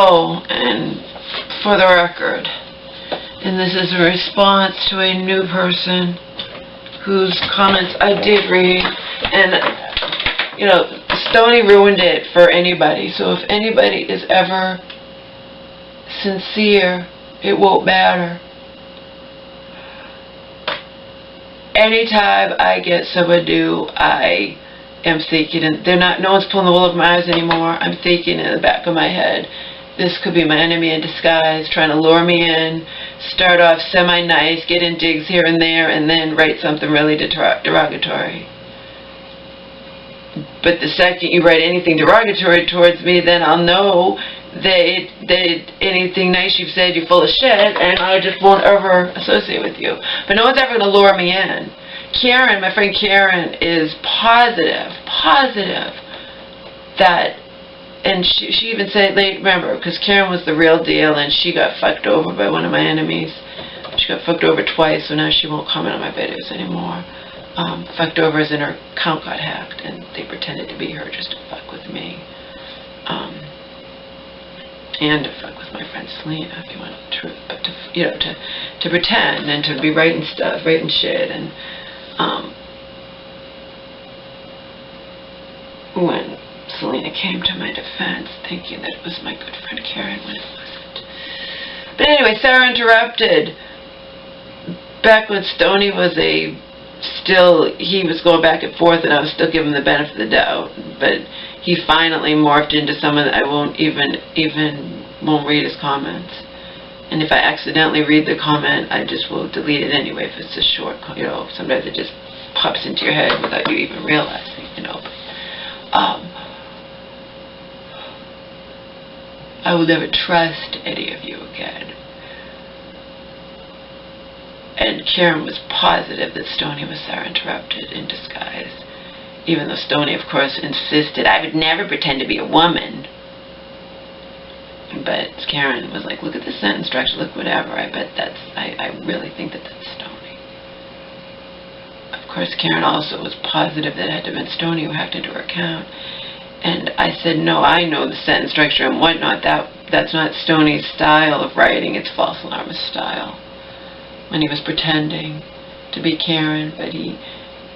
Oh, and for the record, and this is a response to a new person whose comments I did read, and, you know, Stony ruined it for anybody, so if anybody is ever sincere, it won't matter. Anytime I get someone new, I am thinking, and no one's pulling the wool over my eyes anymore, I'm thinking in the back of my head, this could be my enemy in disguise, trying to lure me in, start off semi-nice, get in digs here and there, and then write something really derogatory. But the second you write anything derogatory towards me, then I'll know that anything nice you've said, you're full of shit, and I just won't ever associate with you. But no one's ever going to lure me in. Karen, my friend Karen, is positive that, and she even said, remember, because Karen was the real deal, and she got fucked over by one of my enemies. She got fucked over twice, so now she won't comment on my videos anymore. Fucked over as in her account got hacked, and they pretended to be her just to fuck with me. And to fuck with my friend Selena, if you want the truth, but to pretend and to be writing stuff, writing shit, and when Selena came to my defense, thinking that it was my good friend Karen when it wasn't. But anyway, Sarah Interrupted. Back when Stony was he was going back and forth, and I was still giving him the benefit of the doubt, but he finally morphed into someone that I won't read his comments. And if I accidentally read the comment, I just will delete it anyway if it's a short, sometimes it just pops into your head without you even realizing, I will never trust any of you again. And Karen was positive that Stony was Sarah Interrupted in disguise, even though Stony, of course, insisted I would never pretend to be a woman. But Karen was like, look at the sentence structure, look whatever. I bet I really think that that's Stony. Of course, Karen also was positive that it had to have been Stony who hacked into her account. And I said, no, I know the sentence structure and whatnot. That's not Stony's style of writing. It's false alarmist style. When he was pretending to be Karen, but he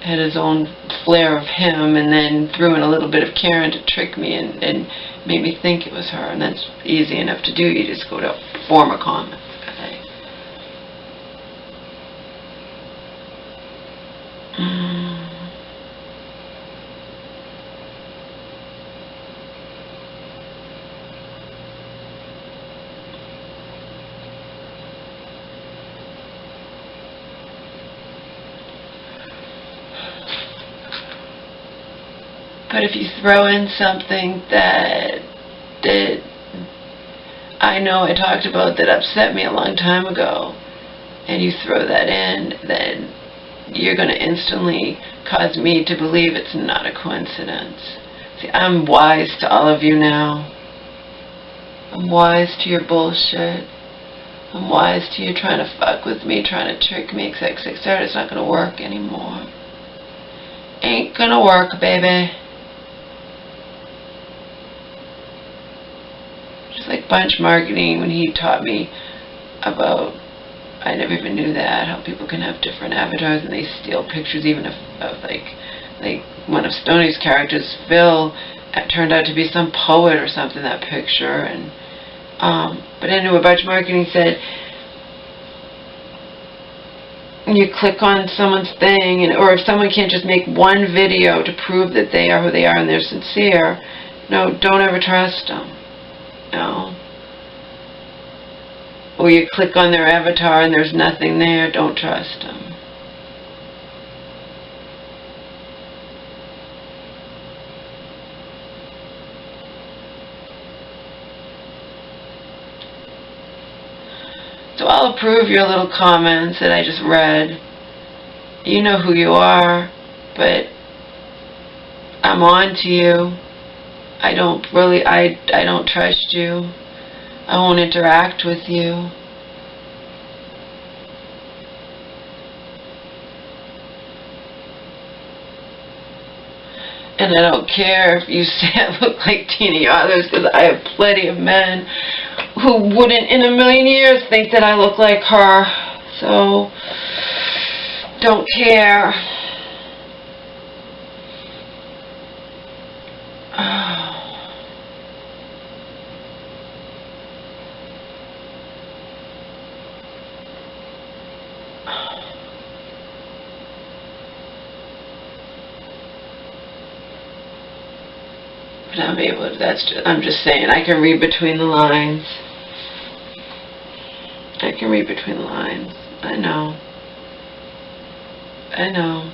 had his own flair of him, and then threw in a little bit of Karen to trick me and made me think it was her. And that's easy enough to do. You just go to former comments. Okay? But if you throw in something that I know I talked about that upset me a long time ago, and you throw that in, then you're going to instantly cause me to believe it's not a coincidence. See, I'm wise to all of you now. I'm wise to your bullshit. I'm wise to you trying to fuck with me, trying to trick me, etc., etc. It's not going to work anymore. Ain't going to work, baby. Just like Bunch Marketing, when he taught me about, I never even knew that, how people can have different avatars and they steal pictures even of like one of Stoney's characters, Phil, it turned out to be some poet or something, that picture. And but anyway, Bunch Marketing said, you click on someone's thing, or if someone can't just make one video to prove that they are who they are and they're sincere, no, don't ever trust them. No. Or you click on their avatar and there's nothing there, don't trust them. So I'll approve your little comments that I just read. You know who you are, but I'm on to you. I don't trust you. I won't interact with you. And I don't care if you say I look like Tina Yothers, because I have plenty of men who wouldn't in a million years think that I look like her. So, don't care. But I'm able to, I'm just saying, I can read between the lines. I can read between the lines. I know. I know.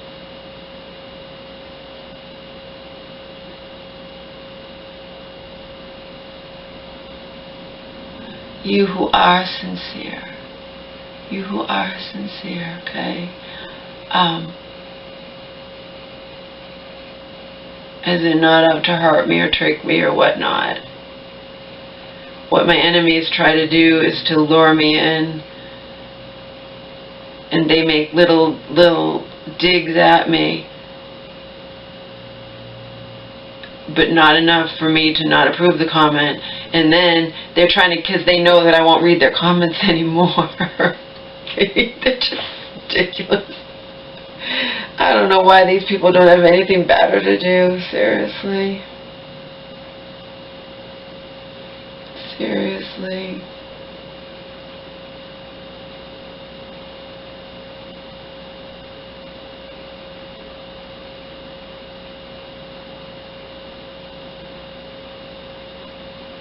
You who are sincere. You who are sincere, okay? As in not out to hurt me or trick me or whatnot. What my enemies try to do is to lure me in, and they make little digs at me, but not enough for me to not approve the comment. And then they're trying to, because they know that I won't read their comments anymore. They're just ridiculous. I don't know why these people don't have anything better to do, seriously. Seriously.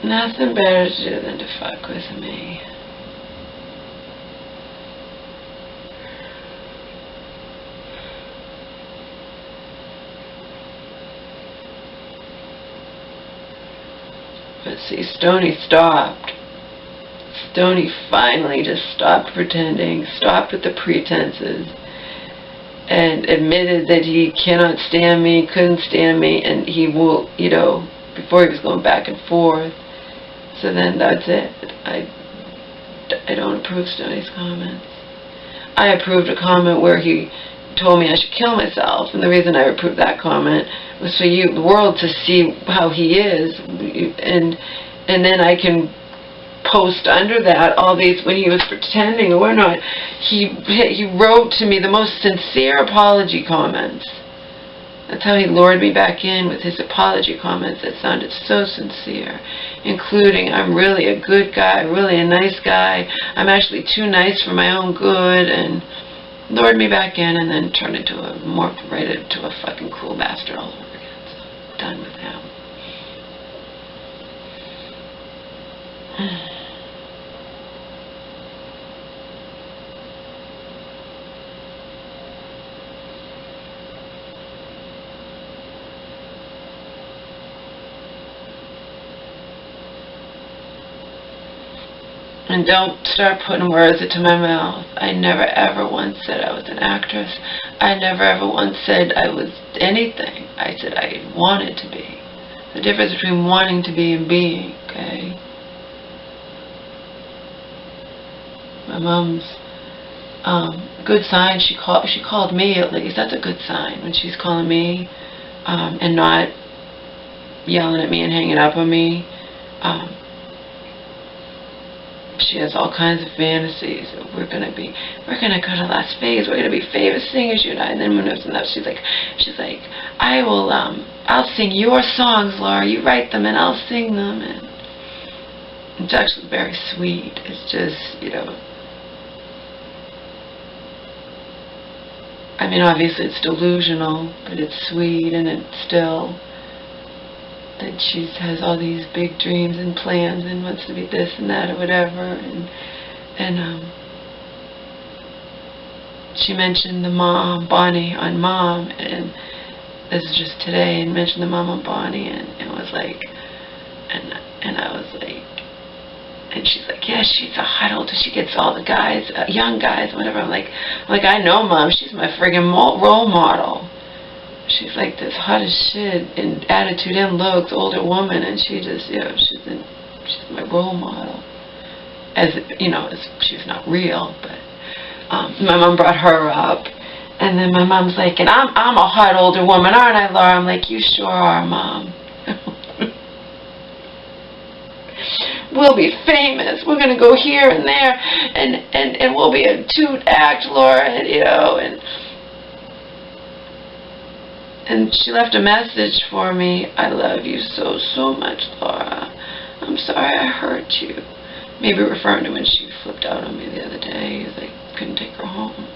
Nothing better to do than to fuck with me. But see, Stoney stopped. Stoney finally just stopped pretending, stopped with the pretenses, and admitted that he cannot stand me, couldn't stand me, and he will, you know, before he was going back and forth. So then that's it. I don't approve Stoney's comments. I approved a comment where he told me I should kill myself, and the reason I approved that comment was for you, the world, to see how he is, and then I can post under that all these, when he was pretending or not, he wrote to me the most sincere apology comments. That's how he lured me back in, with his apology comments that sounded so sincere, including, I'm really a good guy, really a nice guy, I'm actually too nice for my own good, and lured me back in, and then turned into right into a fucking cool bastard all over again. So, done with him. And don't start putting words into my mouth. I never ever once said I was an actress. I never ever once said I was anything. I said I wanted to be. The difference between wanting to be and being, okay? My mom's good sign, she called me at least. That's a good sign when she's calling me and not yelling at me and hanging up on me. She has all kinds of fantasies. We're gonna go to Las Vegas. We're gonna be famous singers, you and I. And then when it was enough, she's like, I will, I'll sing your songs, Laura. You write them and I'll sing them. And it's actually very sweet. It's just, you know, I mean, obviously it's delusional, but it's sweet, and it's still that she has all these big dreams and plans and wants to be this and that or whatever, and she mentioned the mom, Bonnie, on Mom, and this is just today, and mentioned the mom on Bonnie, and it was like, and I was like, and she's like, yeah, she's a huddle, she gets all the guys, young guys, whatever. I'm like, I know Mom, she's my friggin' role model. She's like this hot as shit in attitude and looks, older woman, and she just, you know, she's my role model. As you know, she's not real, but my mom brought her up, And then my mom's like, and I'm a hot older woman, aren't I, Laura? I'm like, you sure are, Mom. We'll be famous. We're going to go here and there, and we'll be a toot act, Laura, and she left a message for me. I love you so, so much, Laura. I'm sorry I hurt you. Maybe referring to when she flipped out on me the other day, as I couldn't take her home.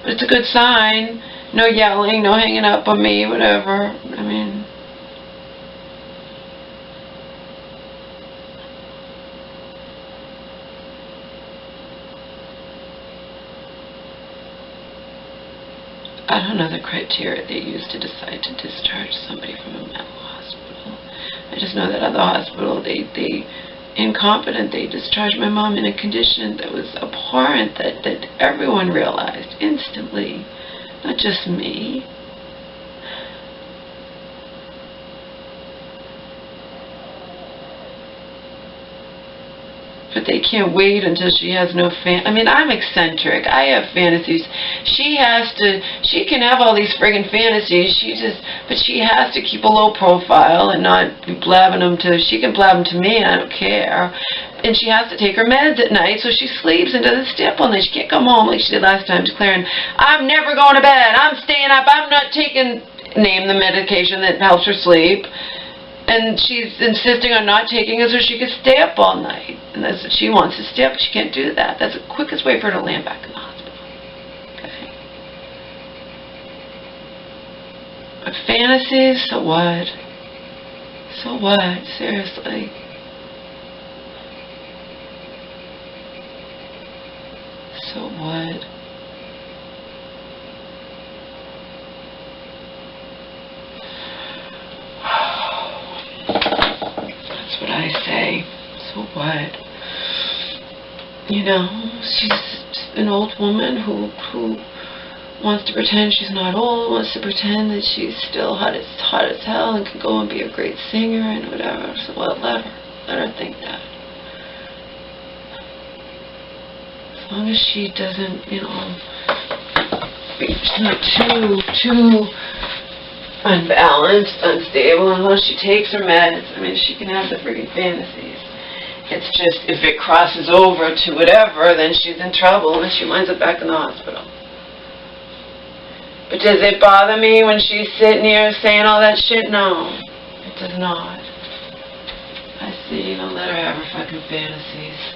But it's a good sign. No yelling, no hanging up on me, whatever. I mean, I don't know the criteria they use to decide to discharge somebody from a mental hospital. I just know that other hospital, they incompetent, they discharged my mom in a condition that was abhorrent, that everyone realized instantly, not just me. But they can't wait until she has no I mean, I'm eccentric. I have fantasies. She can have all these friggin' fantasies. But she has to keep a low profile and not be blabbing them she can blab them to me, I don't care. And she has to take her meds at night, so she sleeps and doesn't stay up all night. She can't come home like she did last time, declaring, I'm never going to bed. I'm staying up. I'm not taking, name the medication that helps her sleep. And she's insisting on not taking it so she can stay up all night. And that's what she wants, to stay up, but she can't do that. That's the quickest way for her to land back in the hospital. Okay. But fantasies, so what? So what? Seriously. So what? That's what I say. So what? You know, she's an old woman who wants to pretend she's not old, wants to pretend that she's still hot as hell and can go and be a great singer and whatever. So well, let her think that. As long as she doesn't, you know, she's not too unbalanced, unstable, unless she takes her meds. I mean, she can have the friggin' fantasies. It's just, if it crosses over to whatever, then she's in trouble and she winds up back in the hospital. But does it bother me when she's sitting here saying all that shit? No, it does not. I see, let her have her fucking fantasies.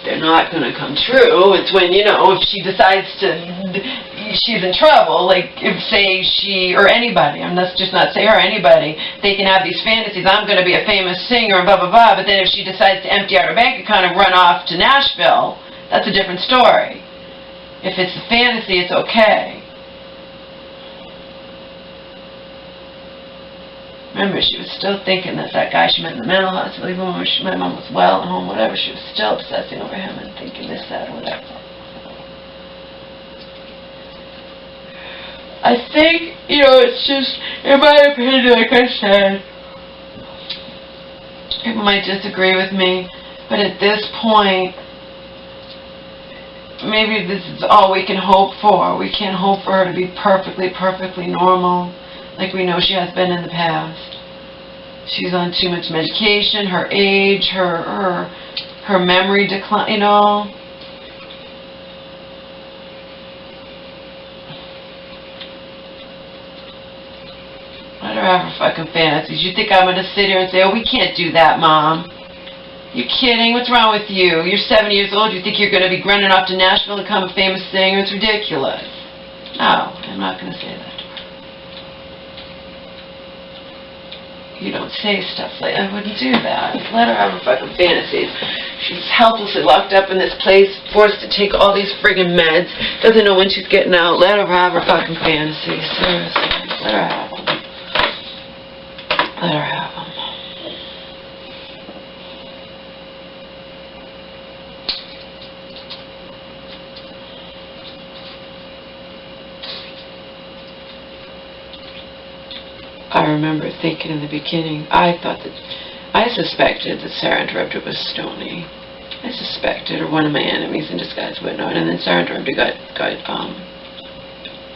They're not going to come true. It's when, if she decides she's in trouble, like if, say, she, or anybody, let's just not say her, anybody, they can have these fantasies, I'm going to be a famous singer and blah, blah, blah, but then if she decides to empty out her bank account and run off to Nashville, that's a different story. If it's a fantasy, it's okay. Remember, she was still thinking that guy she met in the mental hospital, even when my mom was well and home, whatever, she was still obsessing over him and thinking this, that, or whatever. I think, it's just, in my opinion, like I said, people might disagree with me, but at this point, maybe this is all we can hope for. We can't hope for her to be perfectly normal, like we know she has been in the past. She's on too much medication, her age, her memory decline, Let her have her fucking fantasies. You think I'm going to sit here and say, oh, we can't do that, Mom? You kidding? What's wrong with you? You're 70 years old. You think you're going to be running off to Nashville to become a famous singer? It's ridiculous. No, I'm not going to say that to her. You don't say stuff like, I wouldn't do that. Let her have her fucking fantasies. She's helplessly locked up in this place, forced to take all these friggin' meds, doesn't know when she's getting out. Let her have her fucking fantasies. Seriously. Let her have them. Let her have them. I remember thinking in the beginning, I suspected that Sarah Interrupted was Stoney. I suspected, or one of my enemies in disguise would know it, and then Sergeant got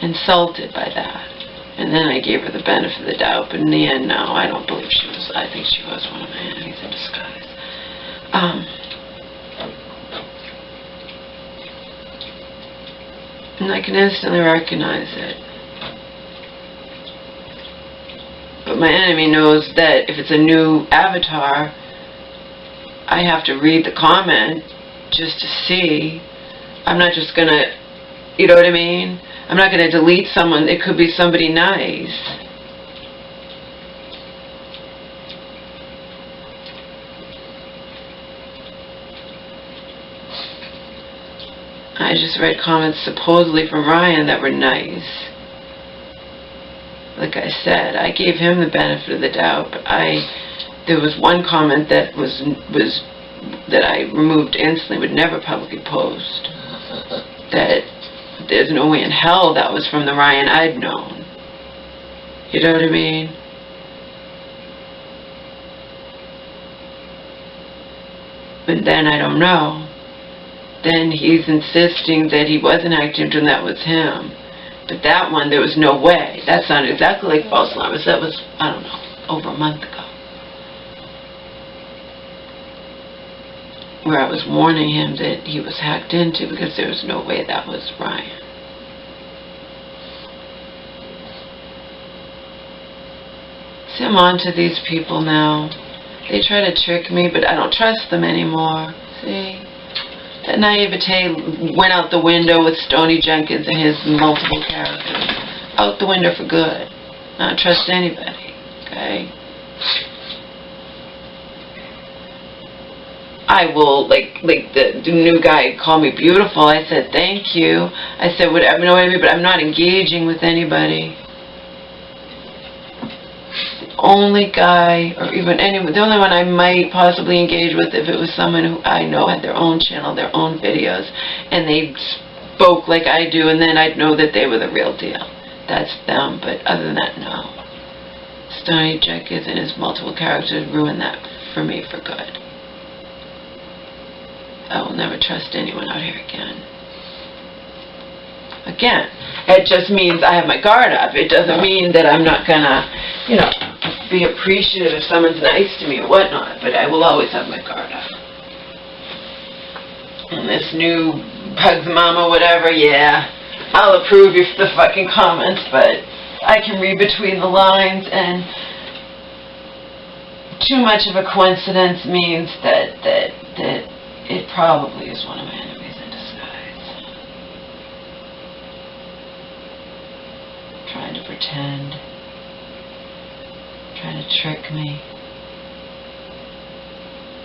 insulted by that. And then I gave her the benefit of the doubt, but in the end, no, I don't believe she was. I think she was one of my enemies in disguise. And I can instantly recognize it. But my enemy knows that if it's a new avatar, I have to read the comment just to see. I'm not just going to, you know what I mean? I'm not going to delete someone. It could be somebody nice. I just read comments supposedly from Ryan that were nice. Like I said, I gave him the benefit of the doubt, but there was one comment that that I removed instantly, would never publicly post. That there's no way in hell that was from the Ryan I'd known. You know what I mean? But then I don't know. Then he's insisting that he wasn't acting and that was him. But that one, there was no way. That sounded exactly like false alarms. That was, I don't know, over a month ago. Where I was warning him that he was hacked into because there was no way that was Ryan. See, I'm on to these people now. They try to trick me, but I don't trust them anymore. See? That naivete went out the window with Stoney Jenkins and his multiple characters. Out the window for good. I don't trust anybody. Okay? I will, like the new guy called me beautiful. I said, thank you. I said, whatever, you know what I mean? But I'm not engaging with anybody. Only guy, or even anyone, the only one I might possibly engage with if it was someone who I know had their own channel, their own videos, and they spoke like I do, and then I'd know that they were the real deal. That's them, but other than that, no. Stoney Jenkins and his multiple characters ruined that for me for good. I will never trust anyone out here again. Again, it just means I have my guard up. It doesn't mean that I'm not gonna, you know, be appreciative if someone's nice to me or whatnot, but I will always have my guard up. And this new Bugs Mama whatever, yeah, I'll approve of the fucking comments, but I can read between the lines, and too much of a coincidence means that it probably is one of my enemies in disguise. Trying to pretend. Trying to trick me.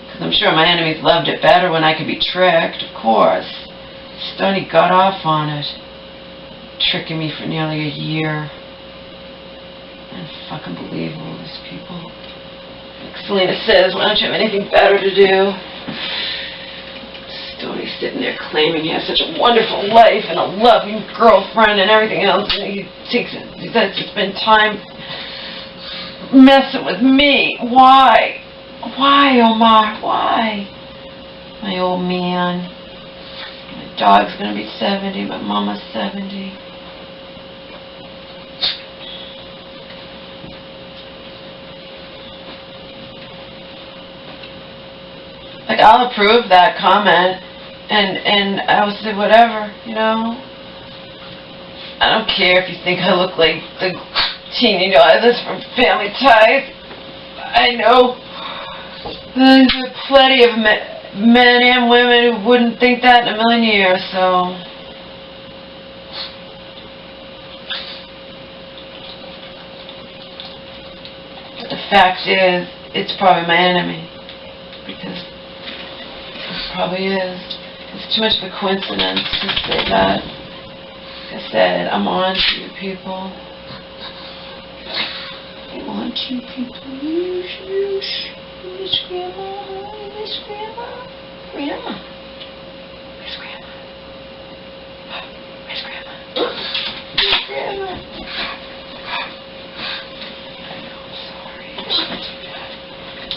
Because I'm sure my enemies loved it better when I could be tricked, of course. Stoney got off on it. Tricking me for nearly a year. Unfucking-believable, these people. Like Selena says, why don't you have anything better to do? Stoney's sitting there claiming he has such a wonderful life and a loving girlfriend and everything else, and he decides to spend time messing with me. Why? Why, Omar? Why? My old man. My dog's gonna be 70, my mama's 70. Like, I'll approve that comment, and I'll say whatever, you know. I don't care if you think I look like the teenage idols from Family Ties. I know there's plenty of men and women who wouldn't think that in a million years, so. But the fact is, it's probably my enemy, because it probably is. It's too much of a coincidence to say that. Like I said, I'm on to you people. I'm on to you people. Miss Grandma. Miss Grandma. Grandma. Miss Grandma. Miss Grandma. Miss Grandma. I know, I'm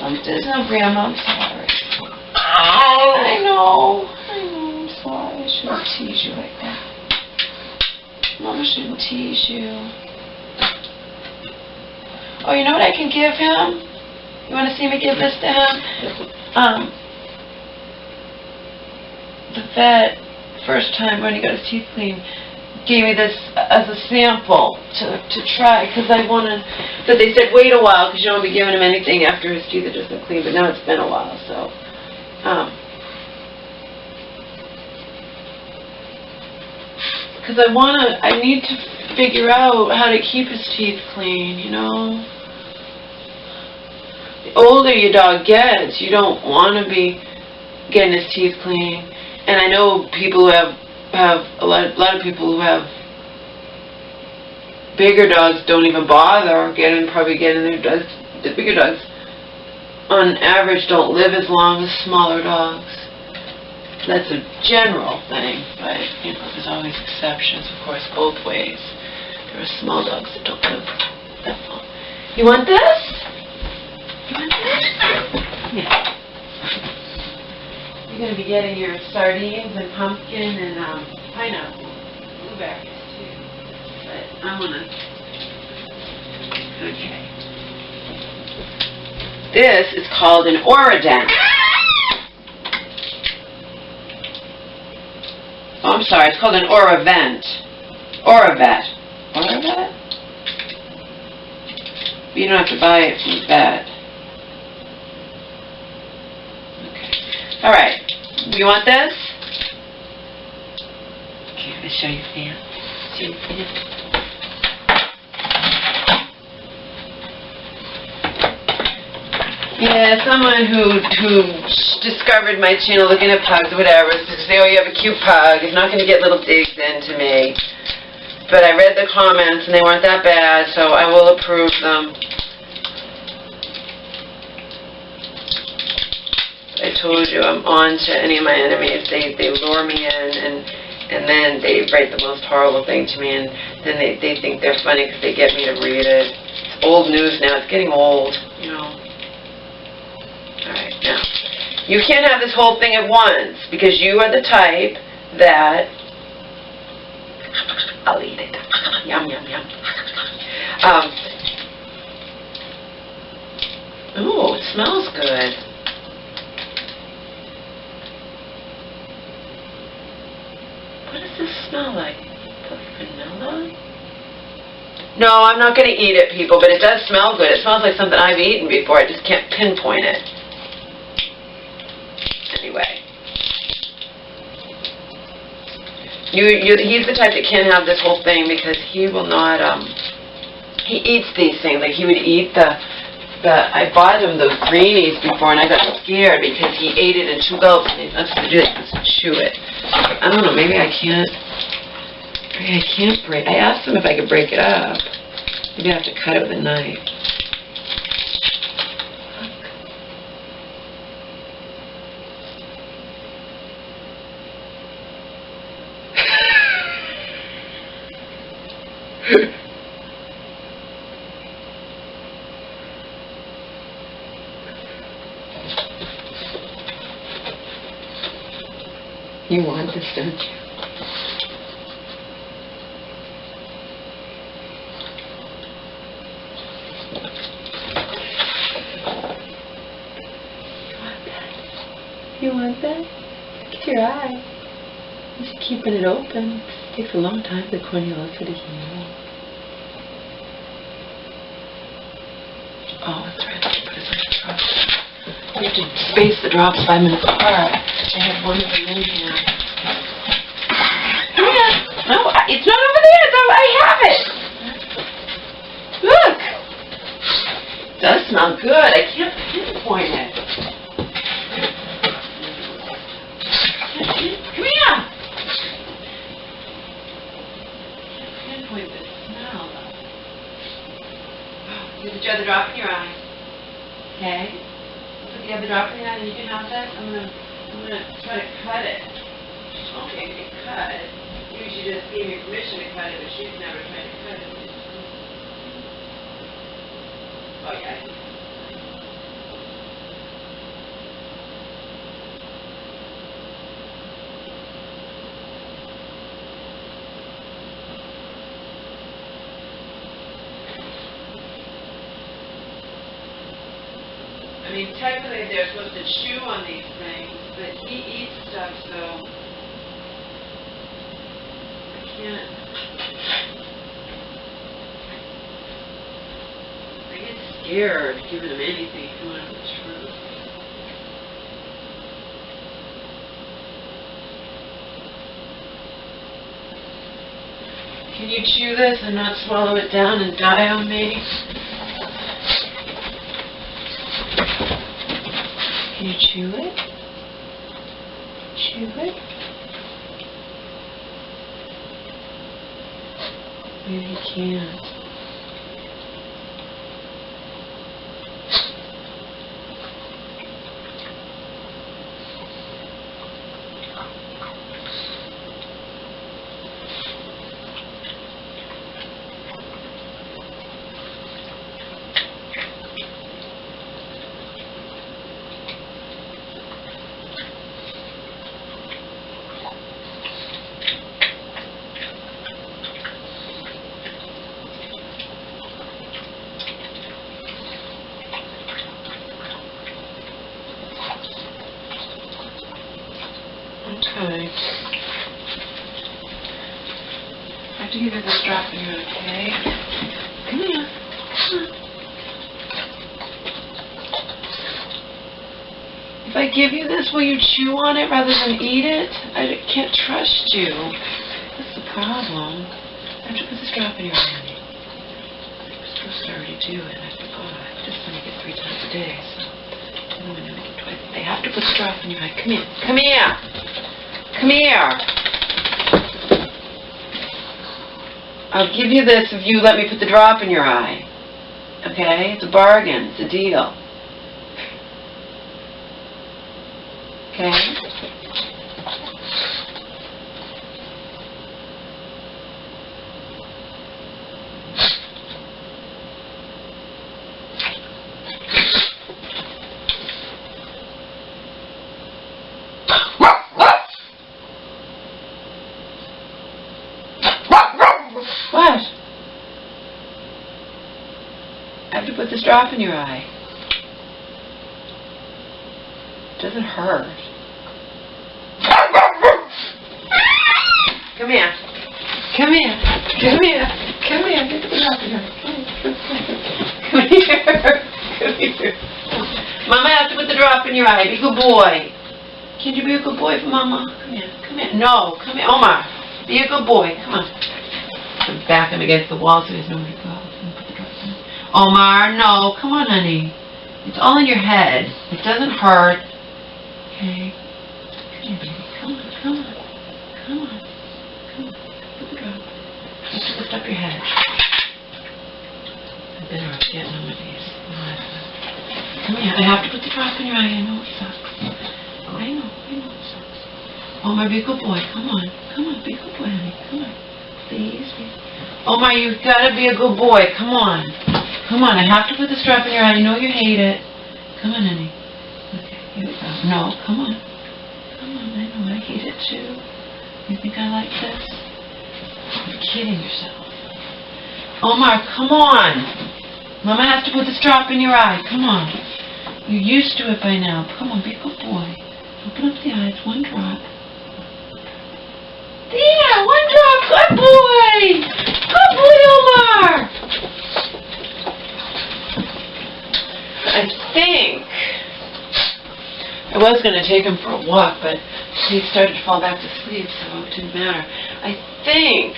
sorry. There's no Grandma, I'm sorry. I know. I'm sorry. I shouldn't tease you like that. Mama shouldn't tease you. Oh, you know what I can give him? You want to see me give this to him? The vet, first time when he got his teeth cleaned, gave me this as a sample to try, because I wanted, but they said wait a while because you don't be giving him anything after his teeth are just been cleaned, but now it's been a while, so because I need to figure out how to keep his teeth clean, you know. The older your dog gets, you don't want to be getting his teeth clean. And I know people who have a lot of people who have bigger dogs don't even bother probably getting their dogs. The bigger dogs, on average, don't live as long as smaller dogs. That's a general thing, but you know, there's always exceptions, of course, both ways. There are small dogs that don't live that long. You want this? You want this? Yeah. You're going to be getting your sardines and pumpkin and pineapple, blueberries too. But I want to. Okay. This is called an Oradent. Oh, I'm sorry. It's called an Oravent. Oravet. Oravet? But you don't have to buy it from the vet. Okay. All right. You want this? Okay, I'm going to show you fan. See your fan? Yeah, someone who discovered my channel looking at pugs or whatever, to say, oh, you have a cute pug, is not going to get little digs into me. But I read the comments and they weren't that bad, so I will approve them. I told you I'm on to any of my enemies. They lure me in and then they write the most horrible thing to me, and then they think they're funny because they get me to read it. It's old news now. It's getting old, you know. Alright, now, you can't have this whole thing at once, because you are the type that, I'll eat it, yum, yum, yum. Ooh, it smells good. What does this smell like? Vanilla? No, I'm not going to eat it, people, but it does smell good. It smells like something I've eaten before. I just can't pinpoint it. Anyway, he's the type that can't have this whole thing because he will not, he eats these things. Like he would eat I bought him those greenies before and I got scared because he ate it in 2 gulps and he's not supposed to do that, he's supposed to chew it. I don't know, maybe I can't break, I asked him if I could break it up. Maybe I have to cut it with a knife. You want this, don't you? You want that? Look at your eye. You should keep it open. It takes a long time for the corneal to heal. Oh, that's right. I put it on the drops. You have to space the drops 5 minutes apart. I have one of them in here. Come here. No, it's not over there. I have it. Look. It does smell good. I can't pinpoint it. Come here. I can't pinpoint the smell, though. Did you have the drop in your eye? Okay. Put the other drop in your eye and you can have that. I'm gonna try to cut it. She told me I could cut it. Maybe she just gave me permission to cut it, but she's never tried to cut it. Oh yeah. I mean, technically they're supposed to chew on these things, but he eats stuff, so I can't. I get scared giving him anything if you want to know the truth. Can you chew this and not swallow it down and die on me? Can you chew it? Chew it? Maybe you can't. Okay. I have to give you this drop in here, okay? Come here. Come on. If I give you this, will you chew on it rather than eat it? I can't trust you. That's the problem. I have to put this drop in your eye. I'm supposed to already do it. I forgot. I just mimic it 3 times a day, so I'm going to mimic it twice. I have to put the drop in your eye. Come here. Come here. Come here. I'll give you this if you let me put the drop in your eye. Okay? It's a bargain. It's a deal. Okay? What? I have to put this drop in your eye. It doesn't hurt. Come here. Come here. Come here. Come here. Get the drop in your eye. Come here. Come here. Mama, I have to put the drop in your eye. Be a good boy. Can't you be a good boy for Mama? Come here. Come here. No. Come here. Omar. Be a good boy. Come on. Back him against the wall so he has nowhere to go. Omar, no. Come on, honey. It's all in your head. It doesn't hurt. Okay. Come here, baby. Come on. Come on. Come on. Come on. Put the drop. Just lift up your head. I've been rough getting on my knees. Come here. I have to put the drop in your eye. I know it sucks. I know it sucks. Omar, be a good boy. Come on. Come on. Be a good boy, honey. Come on. Please. Omar, you've got to be a good boy. Come on. Come on. I have to put the strap in your eye. I know you hate it. Come on, honey. Okay, here we go. No, come on. Come on. I know I hate it too. You think I like this? You're kidding yourself. Omar, come on. Mama has to put the strap in your eye. Come on. You're used to it by now. Come on, be a good boy. Open up the eyes. 1 drop. There, 1 drop. Good boy. Good boy, Omar. I think I was going to take him for a walk, but he started to fall back to sleep, so it didn't matter. I think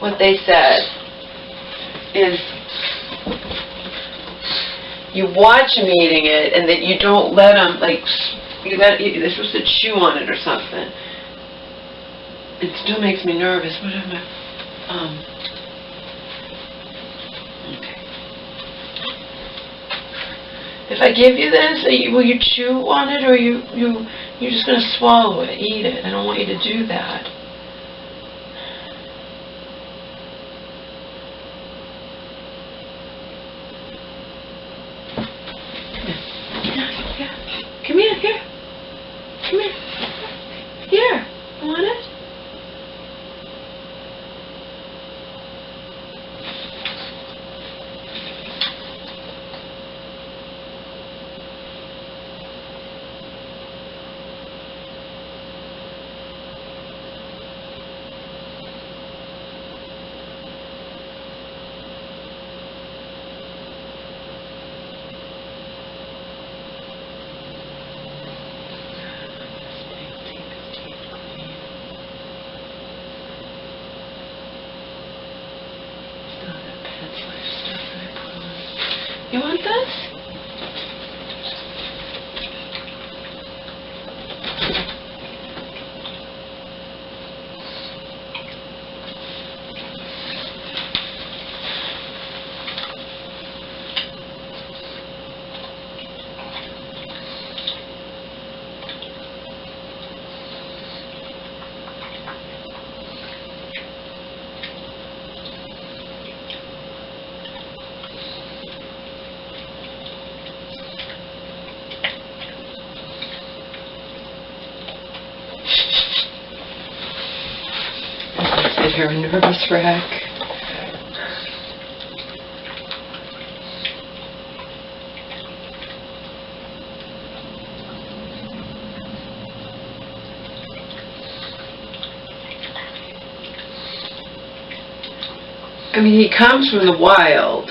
what they said is you watch him eating it, and that you don't let him, like, they're supposed to chew on it or something. It still makes me nervous. What am I? Okay. If I give you this, will you chew on it, or you're just going to swallow it, eat it? I don't want you to do that. Come here, here. Come here. Here. Want it? You want this? You're a nervous wreck. I mean, he comes from the wild.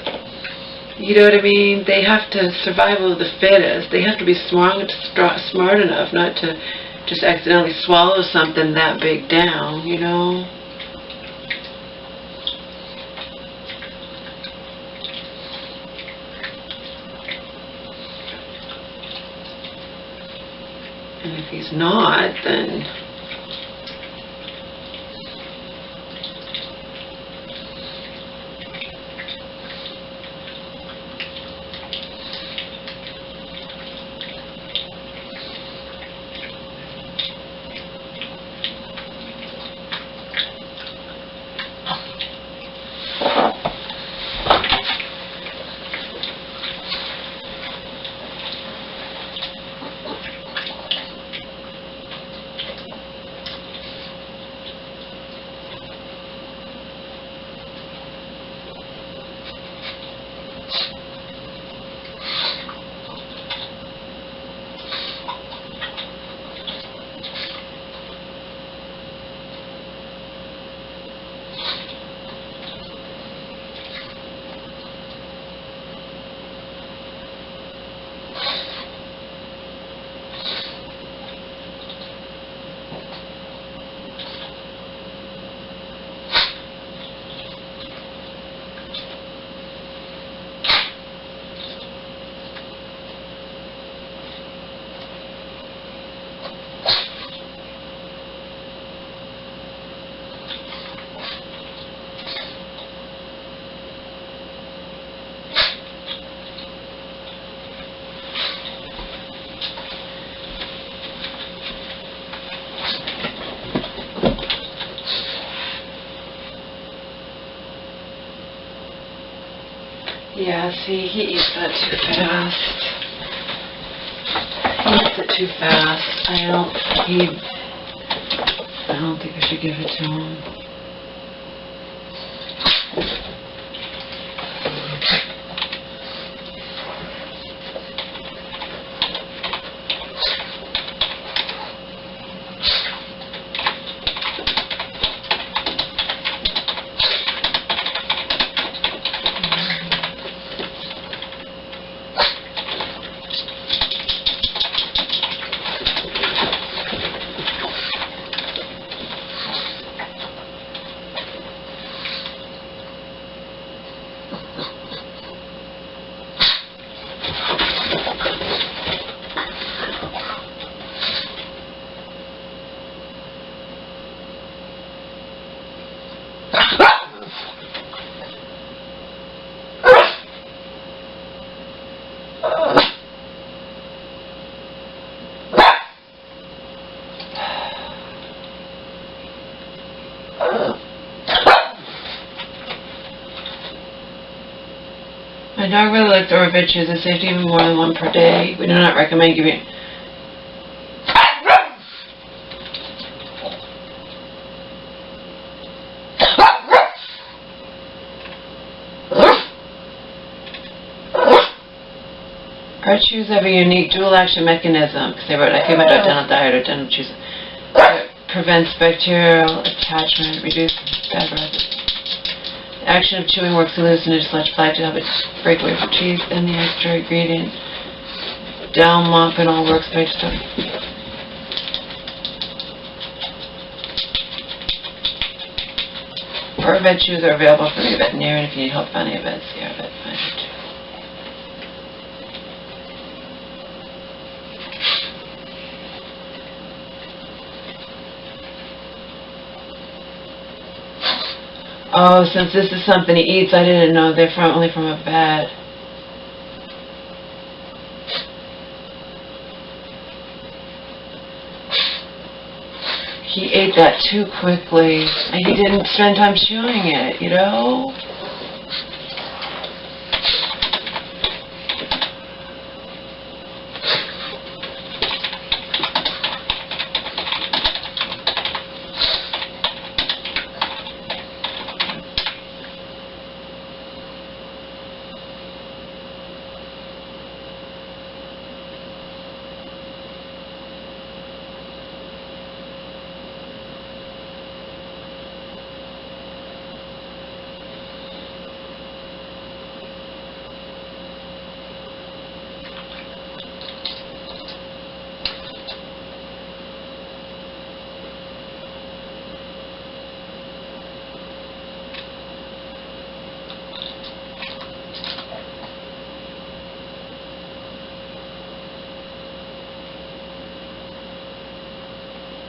You know what I mean? They have to survival of the fittest. They have to be smart enough not to just accidentally swallow something that big down, you know? And if he's not, then yeah, see, he eats that too fast. He eats it too fast. I don't think I should give it to him. My dog really likes Orvid chews. It's safe to give him more than one per day. We do not recommend giving. Our chews have a unique dual action mechanism because they wrote, I came out of dental diet or dental chews. It prevents bacterial attachment, reduces bad breath. The action of chewing works to loosen and dislodge plaque to help it break away from teeth and the extra ingredient. Down mop and all works by stuff. Our vet chews are available from your veterinarian if you need help finding a vet. See our vet finder too. Oh, since this is something he eats, I didn't know they're only from a vet. He ate that too quickly, and he didn't spend time chewing it, you know?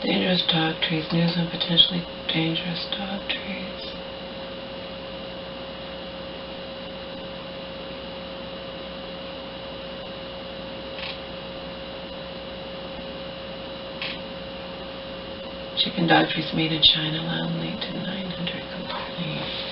Dangerous dog trees. News on potentially dangerous dog trees. Chicken dog trees made in China loud late to 900 complaints.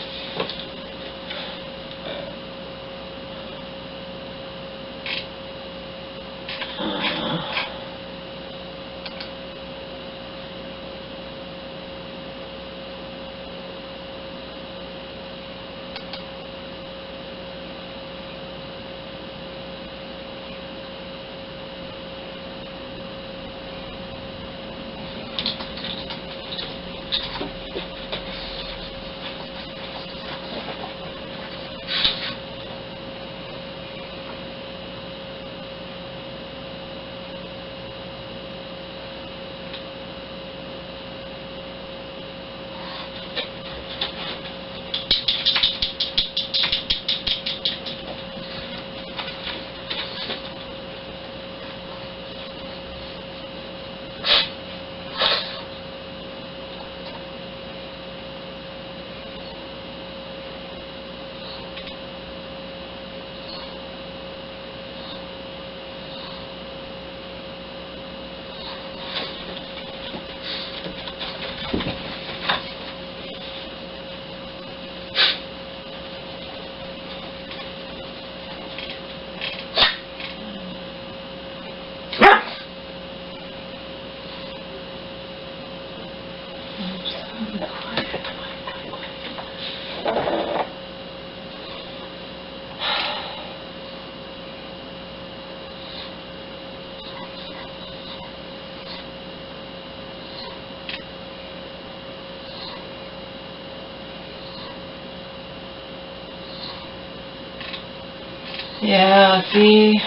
Yeah, see?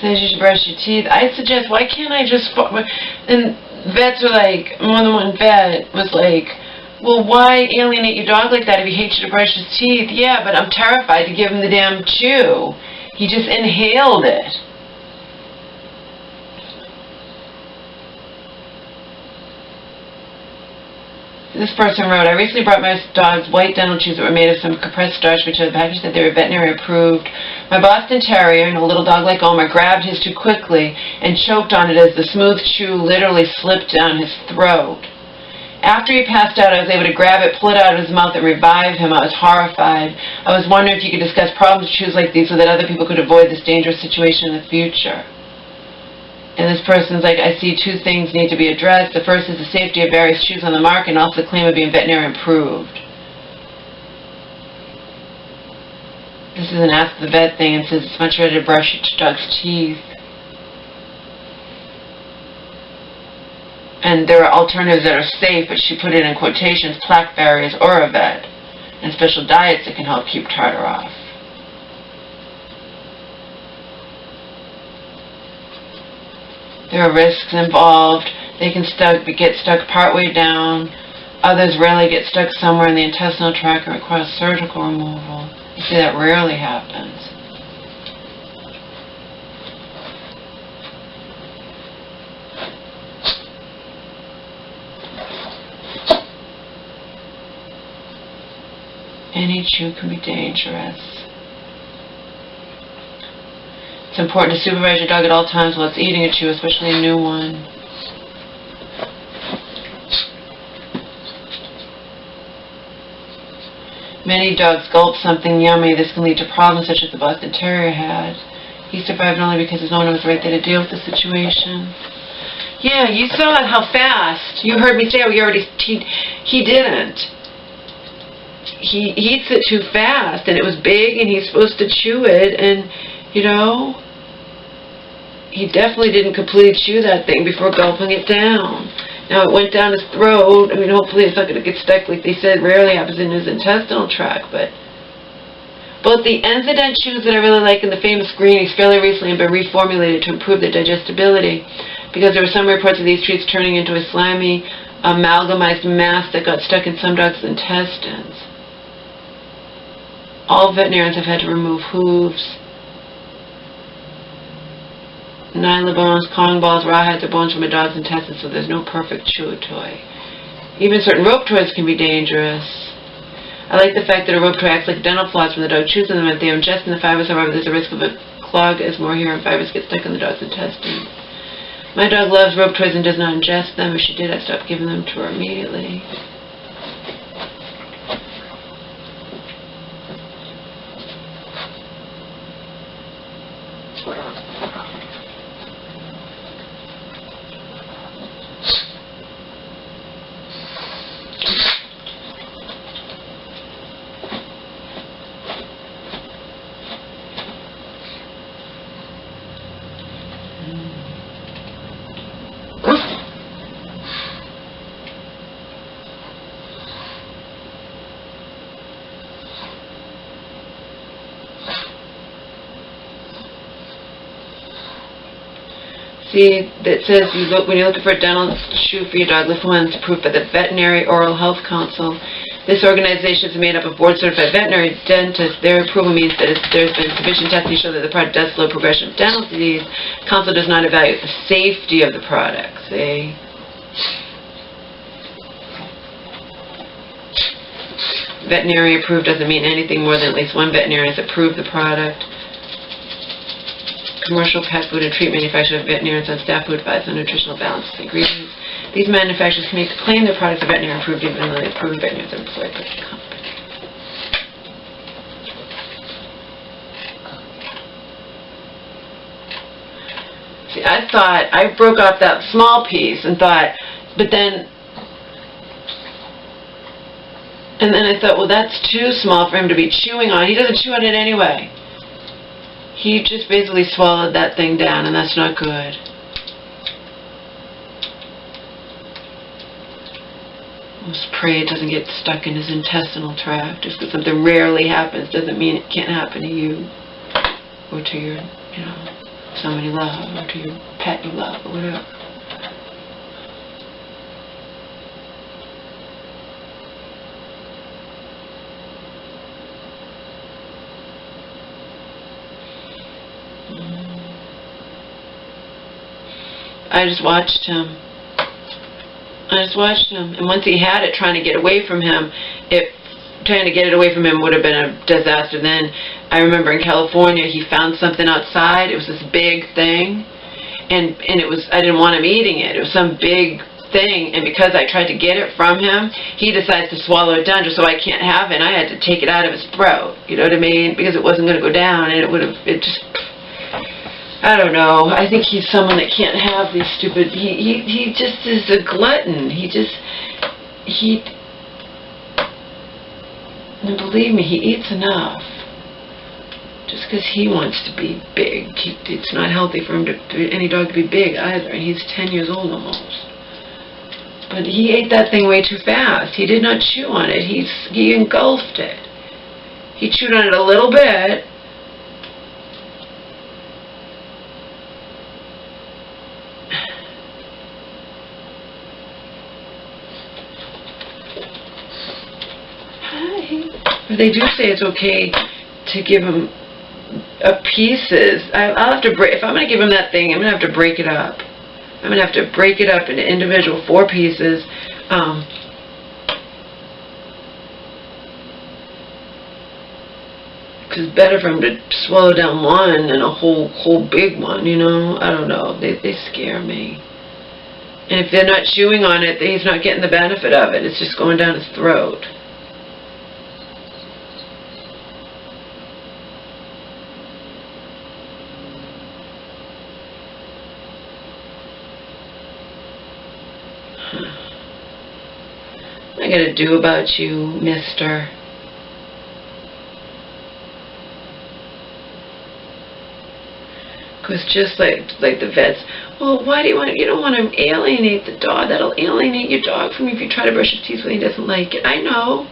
Says you should brush your teeth. I suggest, why can't I just... And vets are like, more than one vet was like, well, why alienate your dog like that if he hates you to brush his teeth? Yeah, but I'm terrified to give him the damn chew. He just inhaled it. This person wrote, I recently brought my dog's white dental chews that were made of some compressed starch, which the package said they were veterinary approved. My Boston Terrier, and a little dog like Omar, grabbed his too quickly and choked on it as the smooth chew literally slipped down his throat. After he passed out, I was able to grab it, pull it out of his mouth, and revive him. I was horrified. I was wondering if you could discuss problems with chews like these so that other people could avoid this dangerous situation in the future. And this person's like, I see two things need to be addressed. The first is the safety of various chews on the market, and also the claim of being veterinary approved. This is an ask the vet thing, and says it's much better to brush your dog's teeth. And there are alternatives that are safe, but she put it in quotations, plaque barriers or a vet, and special diets that can help keep tartar off. There are risks involved. They can get stuck partway down. Others rarely get stuck somewhere in the intestinal tract and require surgical removal. You see, that rarely happens. Any chew can be dangerous. It's important to supervise your dog at all times while it's eating a chew, especially a new one. Many dogs gulp something yummy. This can lead to problems such as the Boston Terrier had. He survived only because his owner was right there to deal with the situation. Yeah, you saw how fast. You heard me say, oh, he didn't. He eats it too fast, and it was big, and he's supposed to chew it, and, you know, he definitely didn't completely chew that thing before gulping it down. Now, it went down his throat. I mean, hopefully it's not going to get stuck, like they said, rarely happens in his intestinal tract, but both the Incident chews that I really like and the famous greenies fairly recently have been reformulated to improve their digestibility, because there were some reports of these treats turning into a slimy, amalgamized mass that got stuck in some dogs' intestines. All veterinarians have had to remove hooves, nyla bones, Kong balls, rawhides, or bones from a dog's intestines, so there's no perfect chew toy. Even certain rope toys can be dangerous. I like the fact that a rope toy acts like dental floss when the dog chews on them. If they are ingesting the fibers, however, there's a risk of a clog as more hair and fibers get stuck in the dog's intestines. My dog loves rope toys and does not ingest them. If she did, I'd stop giving them to her immediately. See, that says when you're looking for a dental chew for your dog, look for one that's approved by the Veterinary Oral Health Council. This organization is made up of board-certified veterinary dentists. Their approval means that there's been sufficient testing to show that the product does slow progression of dental disease. The council does not evaluate the safety of the product. See? Veterinary approved doesn't mean anything more than at least one veterinarian has approved the product. Commercial pet food and treat manufacturers have veterinarians on staff who advise on nutritional balance and ingredients. These manufacturers can claim their products are veterinary approved even though they approved veterinarians are employed by the company. See, I broke off that small piece and thought, but then, and then I thought, well, that's too small for him to be chewing on. He doesn't chew on it anyway. He just basically swallowed that thing down, and that's not good. Let's pray it doesn't get stuck in his intestinal tract. Just because something rarely happens doesn't mean it can't happen to you, or to your, you know, someone you love, or to your pet you love, or whatever. I just watched him. And once he had it, trying to get away from him, trying to get it away from him would have been a disaster. Then I remember in California, he found something outside. It was this big thing, and I didn't want him eating it. It was some big thing, and because I tried to get it from him, he decides to swallow it down just so I can't have it. And I had to take it out of his throat. You know what I mean? Because it wasn't going to go down, and I don't know. I think he's someone that can't have these stupid... He just is a glutton. And believe me, he eats enough. Just because he wants to be big. It's not healthy for any dog to be big either. And he's 10 years old almost. But he ate that thing way too fast. He did not chew on it. He engulfed it. He chewed on it a little bit. But they do say it's okay to give him pieces. I'll have to break. If I'm going to give him that thing, I'm going to have to break it up. I'm going to have to break it up into individual 4 pieces. it's better for him to swallow down one than a whole big one, you know? I don't know. They scare me. And if they're not chewing on it, he's not getting the benefit of it. It's just going down his throat. What I gotta do about you, mister? Because just like the vets, well, why do you don't want to alienate the dog. That'll alienate your dog from you if you try to brush his teeth when he doesn't like it. I know.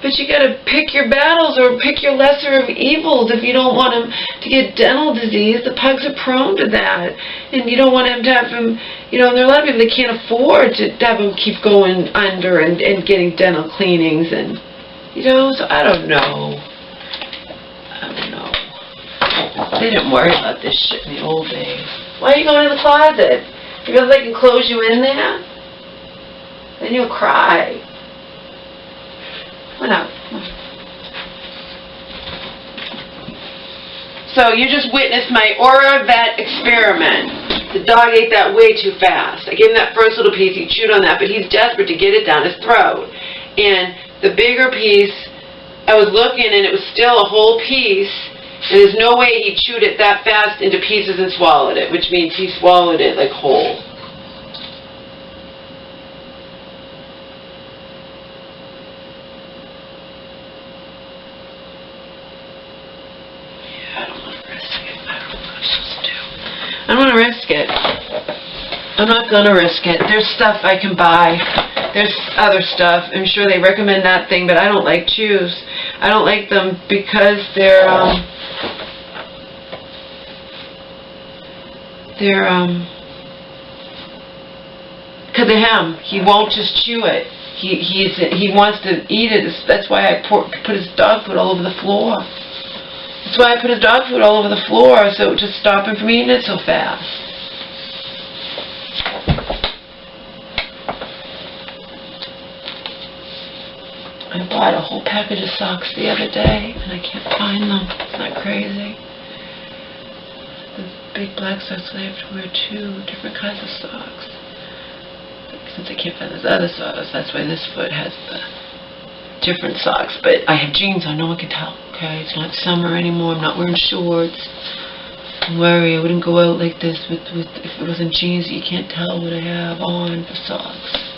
But you gotta pick your battles, or pick your lesser of evils. If you don't want him to get dental disease, the pugs are prone to that. And you don't want him to have him, you know, and there are a lot of people that can't afford to have him keep going under and getting dental cleanings, and, you know, so I don't know. They didn't worry about this shit in the old days. Why are you going to the closet? You feel like they can close you in there? Then you'll cry. Come on. So you just witnessed my Aura Vet experiment. The dog ate that way too fast. I gave him that first little piece. He chewed on that, but he's desperate to get it down his throat. And the bigger piece, I was looking, and it was still a whole piece. And there's no way he chewed it that fast into pieces and swallowed it, which means he swallowed it like whole. Yeah, I don't want to risk it. I don't know what I'm supposed to do. I don't want to risk it. I'm not going to risk it. There's stuff I can buy. There's other stuff. I'm sure they recommend that thing, but I don't like chews. I don't like them because they're because of him. He won't just chew it. He wants to eat it. That's why I put his dog food all over the floor. That's why I put his dog food all over the floor, so it would just stop him from eating it so fast. I bought a whole package of socks the other day, and I can't find them. It's not crazy. The big black socks, I have to wear 2 different kinds of socks. Since I can't find those other socks, that's why this foot has the different socks. But I have jeans on, no one can tell, okay? It's not summer anymore, I'm not wearing shorts. Don't worry, I wouldn't go out like this if it wasn't jeans. You can't tell what I have on for socks.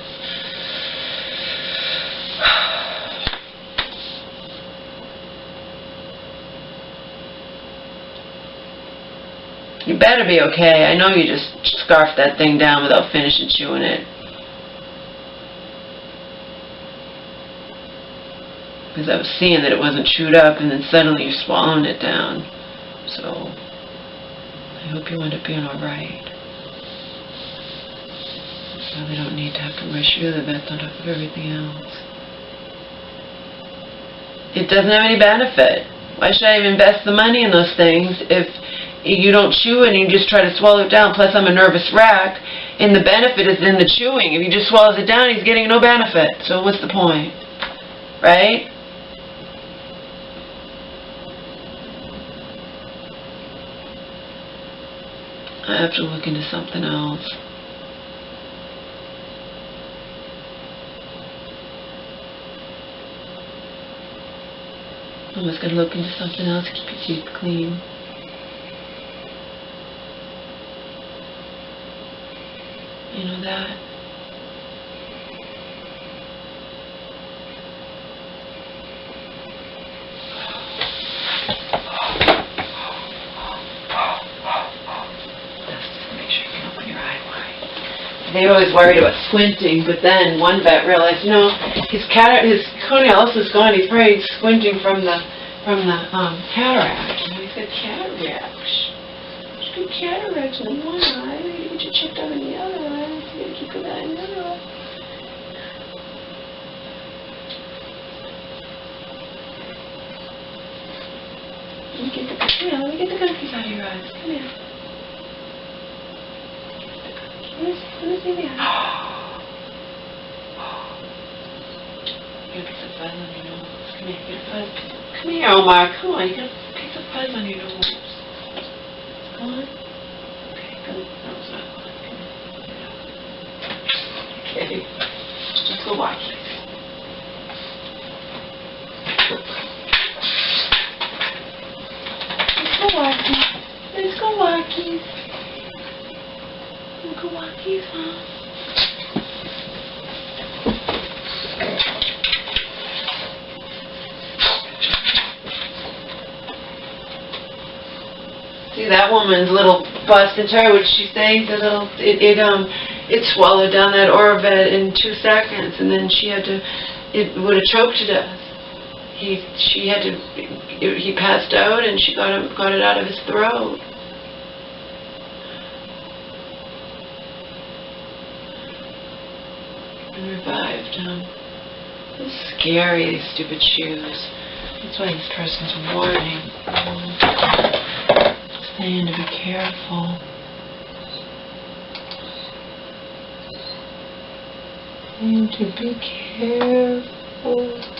You better be okay. I know you just scarfed that thing down without finishing chewing it. Because I was seeing that it wasn't chewed up, and then suddenly you're swallowing it down. So, I hope you end up being alright. So they don't need to have to rush you to the vet on top of everything else. It doesn't have any benefit. Why should I even invest the money in those things if you don't chew it and you just try to swallow it down? Plus I'm a nervous wreck, and the benefit is in the chewing. If he just swallows it down, he's getting no benefit. So what's the point? Right? I have to look into something else. I'm just going to look into something else to keep your teeth clean. You know that? That's to make sure you can open your eye wide. They were always worried about squinting, but then one vet realized, you know, his corneal is gone. He's probably squinting from the cataract. You know, he's got cataracts. He's got cataracts in one eye. You get you checked out in the other eye. You gotta keep an eye in the other eye. Let me get the gunkies out of your eyes. Come here. Let me see the eye. You have to put fun on your nose. Come here, get a fuzz. Come here, Omar. Come on, you got a piece of fuzz on your nose. It's gone? Okay, good. No, it's not gone. Okay. Let's go watch it. Let's go walkies. Let's go walkies. Let's go walkies, huh? See that woman's little bust into her, what she's saying, the little, it swallowed down that orbit in 2 seconds, and then she had to, it would have choked to death. He passed out, and she got it out of his throat. And revived him. It's scary, these stupid shoes. That's why this person's warning. Saying to be careful. Saying to be careful.